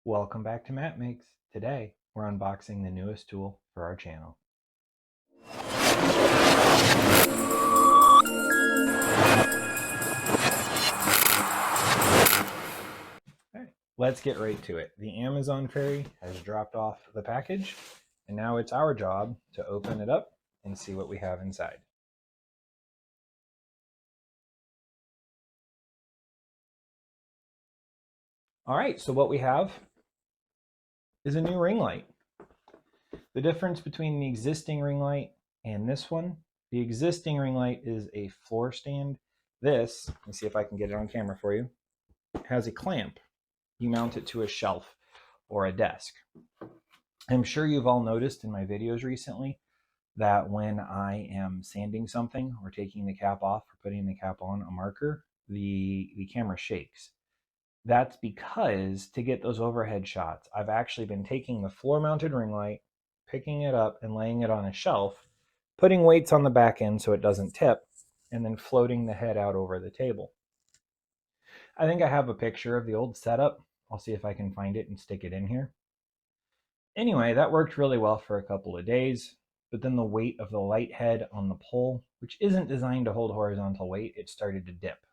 Welcome back to Matt Makes. Today, we're unboxing the newest tool for our channel. All right, let's get right to it. The Amazon Fairy has dropped off the package, and now it's our job to open it up and see what we have inside. All right, so what we have is a new ring light. The difference between the existing ring light and this one, the existing ring light is a floor stand. This, let me see if I can get it on camera for you, has a clamp. You mount it to a shelf or a desk. I'm sure you've all noticed in my videos recently that when I am sanding something or taking the cap off or putting the cap on a marker, the camera shakes. That's because to get those overhead shots, I've actually been taking the floor mounted ring light, picking it up and laying it on a shelf, putting weights on the back end so it doesn't tip, and then floating the head out over the table. I think I have a picture of the old setup. I'll see if I can find it and stick it in here. Anyway, that worked really well for a couple of days, but then the weight of the light head on the pole, which isn't designed to hold horizontal weight, it started to dip.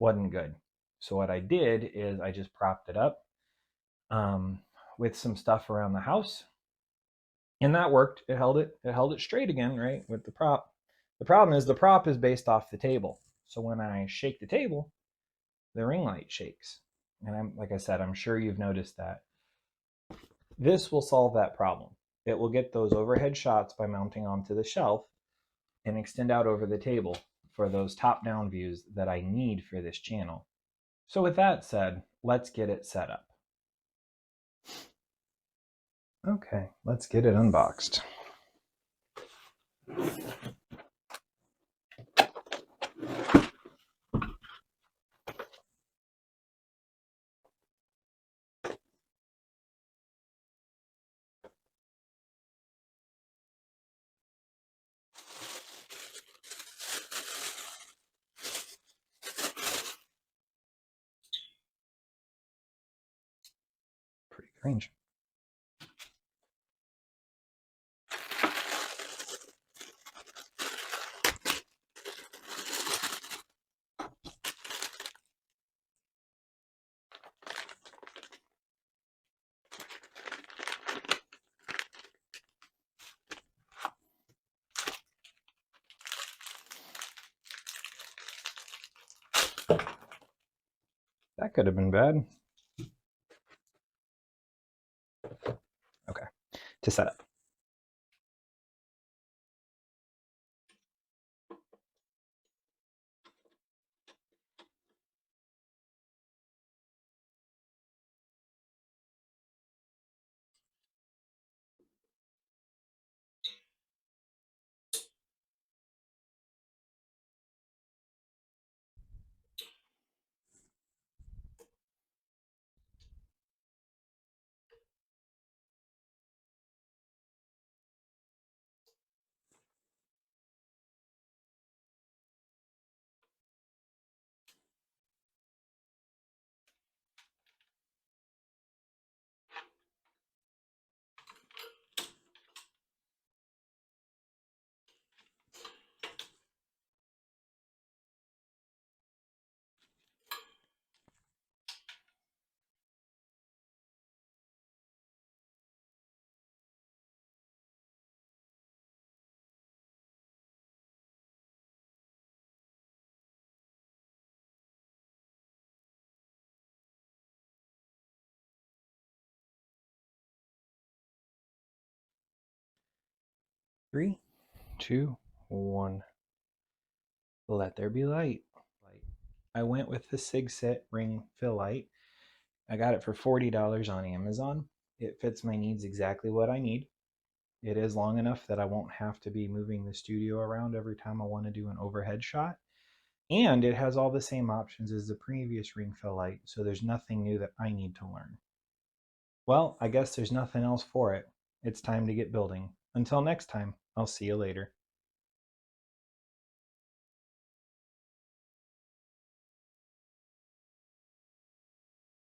Wasn't good. So what I did is I just propped it up with some stuff around the house, and that worked. It held it straight again, right, with the prop. The problem is the prop is based off the table. So when I shake the table, the ring light shakes. And like I said, I'm sure you've noticed that. This will solve that problem. It will get those overhead shots by mounting onto the shelf and extend out over the table for those top-down views that I need for this channel. So with that said, let's get it set up. Okay, let's get it unboxed. Pretty good range. That could have been bad. Okay, to set up. Three, two, one. Let there be light. I went with the Sigset ring fill light. I got it for $40 on Amazon. It fits my needs exactly what I need. It is long enough that I won't have to be moving the studio around every time I want to do an overhead shot. And it has all the same options as the previous ring fill light, so there's nothing new that I need to learn. Well, I guess there's nothing else for it. It's time to get building. Until next time, I'll see you later.